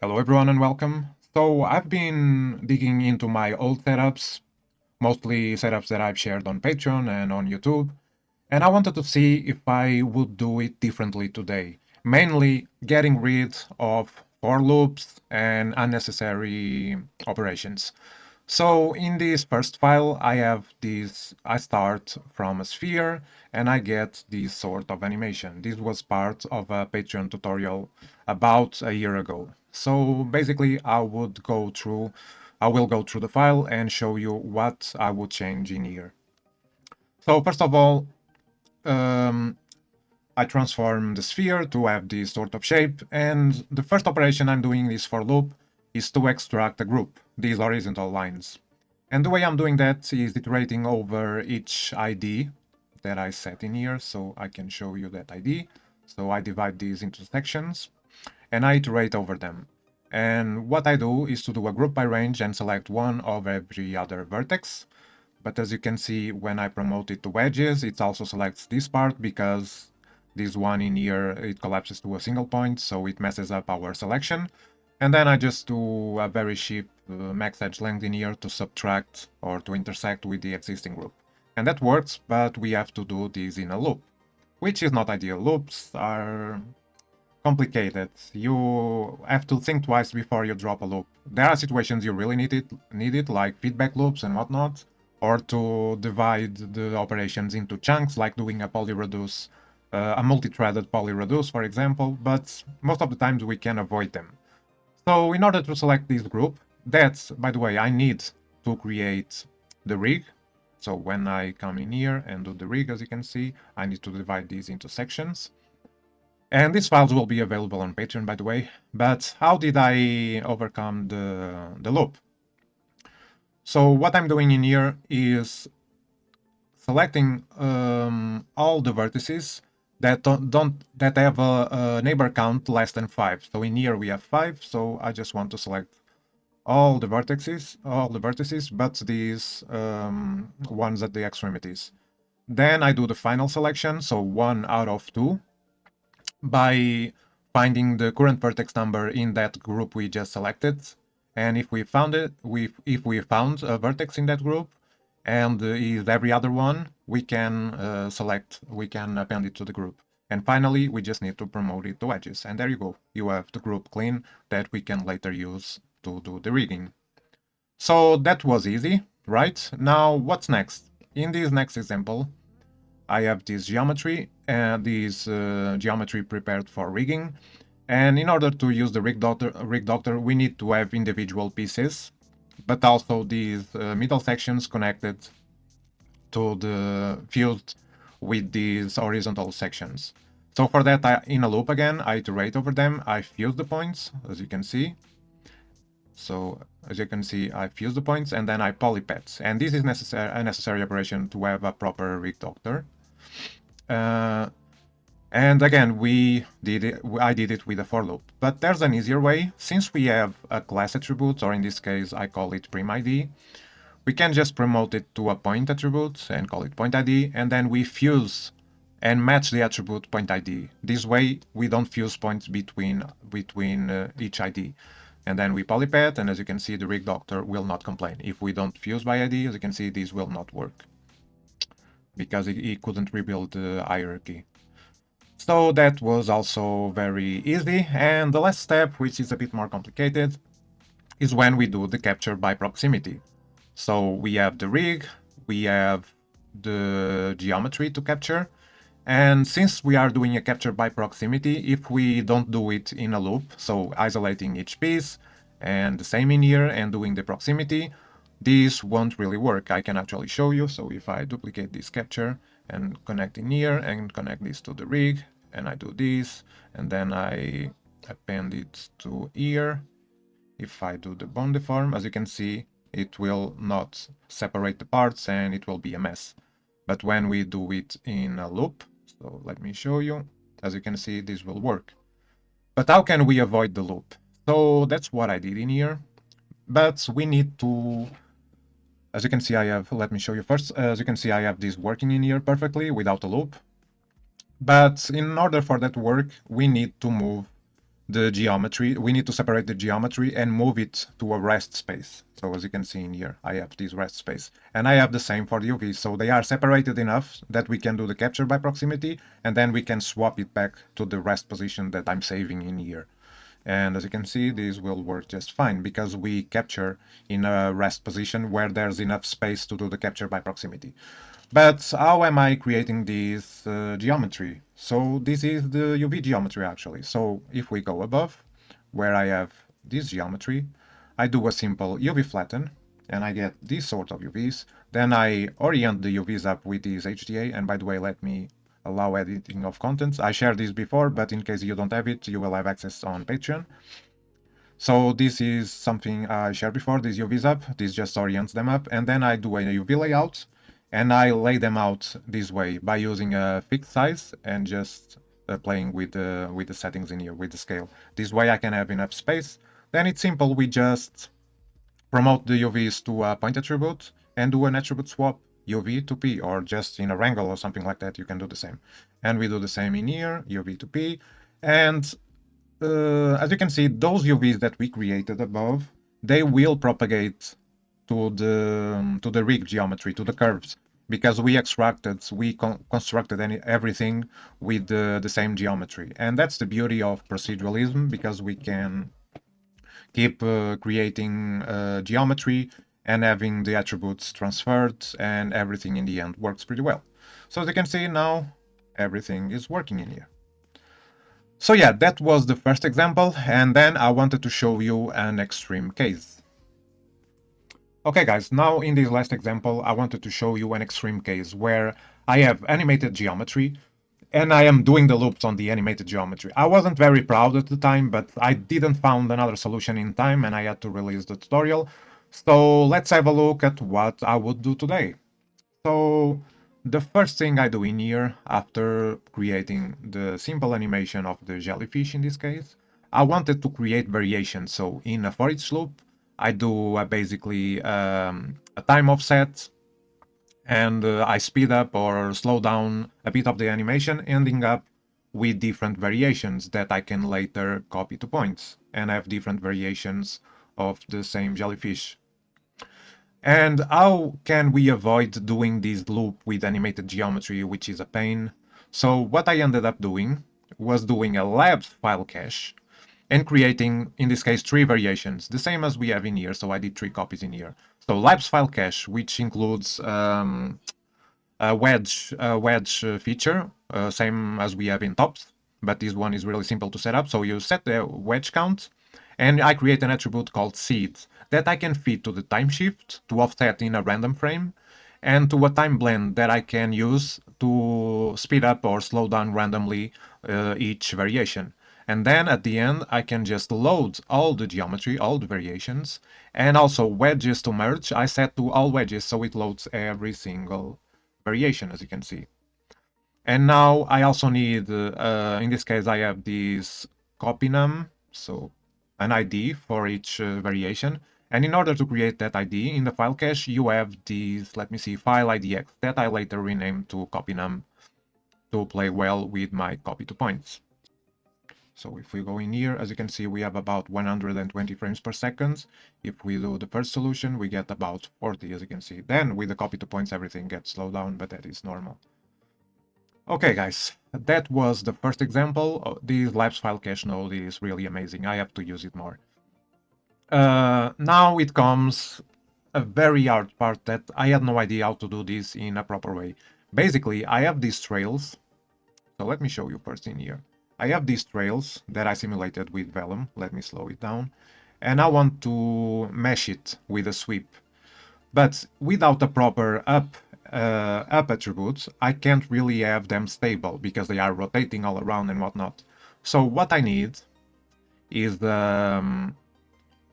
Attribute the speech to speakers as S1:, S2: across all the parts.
S1: Hello everyone and welcome. So I've been digging into my old setups, mostly setups that I've shared on Patreon and on YouTube, and I wanted to see if I would do it differently today. Mainly getting rid of for loops and unnecessary operations. So in this first file, I start from a sphere and I get this sort of animation. This was part of a Patreon tutorial about a year ago. So basically I will go through the file and show you what I would change in here. So first of all, um, I transform the sphere to have this sort of shape, and the first operation I'm doing in this for loop is to extract a group, these horizontal lines. And the way I'm doing that is iterating over each ID that I set in here, so I can show you that ID. So I divide these into sections, and I iterate over them. And what I do is to do a group by range and select one of every other vertex. But as you can see, when I promote it to wedges, it also selects this part because this one in here, it collapses to a single point, so it messes up our selection. And then I just do a very cheap max edge length in here to subtract or to intersect with the existing group. And that works, but we have to do this in a loop, which is not ideal. Loops are complicated. You have to think twice before you drop a loop. There are situations you really need it, like feedback loops and whatnot, or to divide the operations into chunks, like doing a polyreduce, a multi-threaded polyreduce, for example. But most of the times we can avoid them. So in order to select this group, that's, by the way, I need to create the rig. So when I come in here and do the rig, as you can see, I need to divide these into sections. And these files will be available on Patreon, by the way. But how did I overcome the loop? So what I'm doing in here is selecting all the vertices that don't that have a neighbor count less than 5. So in here we have 5. So I just want to select all the vertices, but these ones at the extremities. Then I do the final selection, so 1 out of 2, by finding the current vertex number in that group we just selected. And if we found if we found a vertex in that group and is every other one, we can we can append it to the group. And finally, we just need to promote it to edges. And there you go. You have the group clean that we can later use to do the rigging. So that was easy, right? Now, what's next? In this next example, I have this geometry, geometry prepared for rigging. And in order to use the rig doctor, we need to have individual pieces, but also these middle sections connected to the fused with these horizontal sections. So for that, in a loop again, I iterate over them. I fuse the points, as you can see. So as you can see, I fuse the points and then I polypet. And this is a necessary operation to have a proper rig doctor. And again, I did it with a for loop. But there's an easier way. Since we have a class attribute, or in this case, I call it prim_id, we can just promote it to a point attribute and call it point_id, and then we fuse and match the attribute point_id. This way, we don't fuse points between each ID. And then we polypet, and as you can see, the rig doctor will not complain. If we don't fuse by ID, as you can see, this will not work because he couldn't rebuild the hierarchy. So that was also very easy. And the last step, which is a bit more complicated, is when we do the capture by proximity. So we have the rig, we have the geometry to capture. And since we are doing a capture by proximity, if we don't do it in a loop, so isolating each piece and the same in here and doing the proximity, this won't really work. I can actually show you. So if I duplicate this capture and connect in here and connect this to the rig, and I do this, and then I append it to here, if I do the bone deform, as you can see, it will not separate the parts and it will be a mess. But when we do it in a loop, so let me show you, as you can see, this will work. But how can we avoid the loop? So that's what I did in here. But we need to, as you can see, let me show you first. As you can see, I have this working in here perfectly without a loop. But in order for that to work, we need to move the geometry. We need to separate the geometry and move it to a rest space. So as you can see in here, I have this rest space. And I have the same for the UVs. So they are separated enough that we can do the capture by proximity, and then we can swap it back to the rest position that I'm saving in here. And as you can see, this will work just fine because we capture in a rest position where there's enough space to do the capture by proximity. But how am I creating this geometry? So this is the UV geometry actually. So if we go above, where I have this geometry, I do a simple UV flatten, and I get this sort of UVs. Then I orient the UVs up with this HDA, and by the way, let me allow editing of contents. I shared this before, but in case you don't have it, you will have access on Patreon. So this is something I shared before, these UVs up, this just orients them up, and then I do a UV layout, and I lay them out this way by using a fixed size and just playing with the settings in here, with the scale. This way I can have enough space. Then it's simple, we just promote the UVs to a point attribute and do an attribute swap UV to P, or just in a wrangle or something like that, you can do the same. And we do the same in here, UV to P, and as you can see, those UVs that we created above, they will propagate to the rig geometry, to the curves, because we constructed everything with the same geometry. And that's the beauty of proceduralism, because we can keep creating geometry and having the attributes transferred, and everything in the end works pretty well. So as you can see now, everything is working in here. So yeah, that was the first example, and then I wanted to show you an extreme case. Okay guys, now in this last example I wanted to show you an extreme case where I have animated geometry and I am doing the loops on the animated geometry. I wasn't very proud at the time, but I didn't found another solution in time and I had to release the tutorial. So let's have a look at what I would do today. So the first thing I do in here, after creating the simple animation of the jellyfish in this case, I wanted to create variations. So in a for each loop, I do basically a time offset, and I speed up or slow down a bit of the animation, ending up with different variations that I can later copy to points and have different variations of the same jellyfish. And how can we avoid doing this loop with animated geometry, which is a pain? So what I ended up doing was doing a labs file cache and creating, in this case, 3 variations, the same as we have in here. So I did 3 copies in here. So labs file cache, which includes a wedge feature, same as we have in tops, but this one is really simple to set up. So you set the wedge count, and I create an attribute called seed that I can feed to the time shift to offset in a random frame, and to a time blend that I can use to speed up or slow down randomly each variation. And then at the end, I can just load all the geometry, all the variations, and also wedges to merge. I set to all wedges, so it loads every single variation, as you can see. And now I also need, in this case, I have this copy num, so an ID for each variation. And in order to create that ID in the file cache, you have this, let me see, file IDX that I later renamed to copy num to play well with my copy to points. So if we go in here, as you can see, we have about 120 frames per second. If we do the first solution, we get about 40, as you can see. Then with the copy to points, everything gets slowed down, but that is normal. Okay, guys, that was the first example. This labs file cache node is really amazing. I have to use it more. Now it comes a very hard part that I had no idea how to do this in a proper way. Basically, I have these trails. So let me show you first in here. I have these trails that I simulated with Vellum. Let me slow it down. And I want to mesh it with a sweep. But without a proper up attributes, I can't really have them stable because they are rotating all around and whatnot. So what I need is an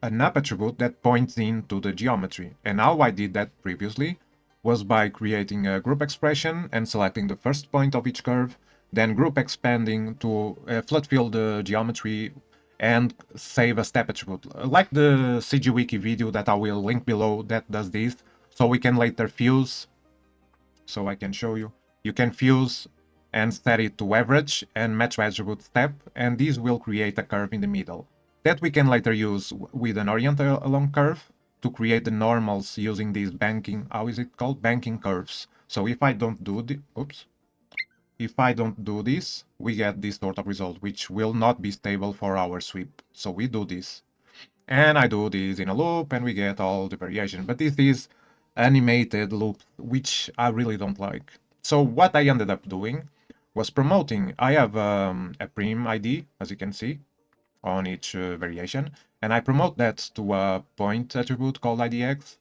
S1: up attribute that points into the geometry. And how I did that previously was by creating a group expression and selecting the first point of each curve, then group expanding to flood fill the geometry and save a step attribute. Like the CGWiki video that I will link below that does this, so we can later fuse. So I can show you. You can fuse and set it to average and match attribute step, and this will create a curve in the middle that we can later use with an orient along curve to create the normals using these banking, how is it called? Banking curves. So if I don't do the, oops, if I don't do this, we get this sort of result, which will not be stable for our sweep. So we do this. And I do this in a loop, and we get all the variation. But this is animated loop, which I really don't like. So what I ended up doing was promoting. I have a prim ID, as you can see, on each variation, and I promote that to a point attribute called IDX.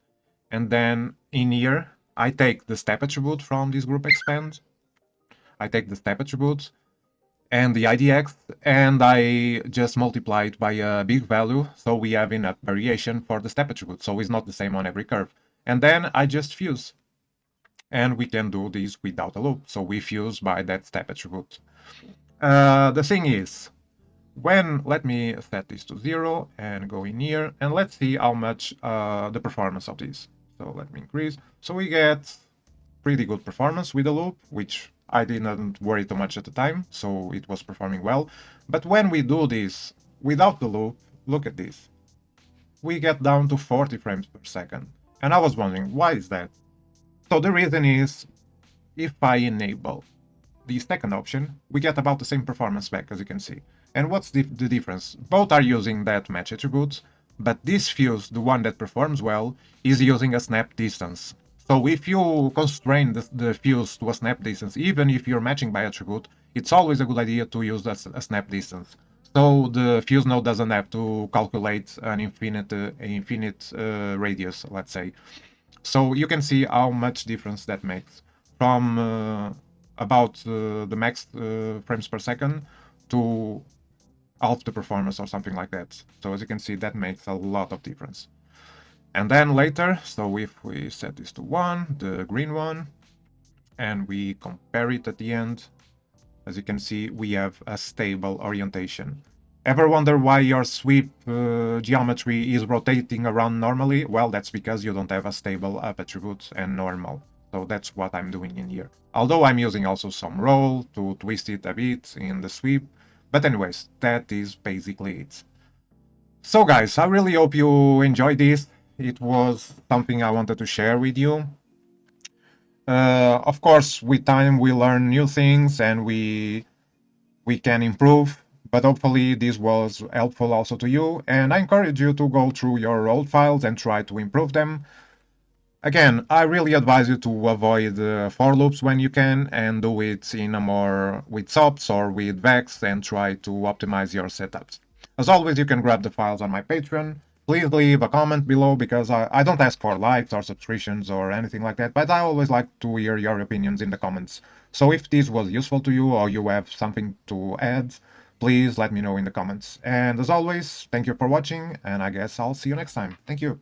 S1: And then in here, I take the step attribute from this group expand. I take the step attribute and the IDX, and I just multiply it by a big value, so we have enough variation for the step attribute, so it's not the same on every curve. And then I just fuse, and we can do this without a loop, so we fuse by that step attribute. The thing is, let me set this to 0 and go in here, and let's see how much the performance of this. So let me increase. So we get pretty good performance with the loop, which I didn't worry too much at the time, so it was performing well. But when we do this without the loop, look at this. We get down to 40 frames per second. And I was wondering, why is that? So the reason is, if I enable the second option, we get about the same performance back, as you can see. And what's the difference? Both are using that match attribute, but this fuse, the one that performs well, is using a snap distance. So if you constrain the fuse to a snap distance, even if you're matching by attribute, it's always a good idea to use a snap distance. So the fuse node doesn't have to calculate an infinite radius, let's say. So you can see how much difference that makes from about the max frames per second to half the performance or something like that. So as you can see, that makes a lot of difference. And then later, so if we set this to 1, the green one, and we compare it at the end, as you can see, we have a stable orientation. Ever wonder why your sweep geometry is rotating around normally? Well, that's because you don't have a stable up attribute and normal. So that's what I'm doing in here. Although I'm using also some roll to twist it a bit in the sweep. But anyways, that is basically it. So guys, I really hope you enjoyed this. It was something I wanted to share with you. Of course, with time we learn new things and we can improve, but hopefully this was helpful also to you, and I encourage you to go through your old files and try to improve them. Again, I really advise you to avoid for loops when you can, and do it in a more with SOPs or with VEX and try to optimize your setups. As always, you can grab the files on my Patreon. Please leave a comment below, because I don't ask for likes or subscriptions or anything like that, but I always like to hear your opinions in the comments. So if this was useful to you or you have something to add, please let me know in the comments. And as always, thank you for watching, and I guess I'll see you next time. Thank you.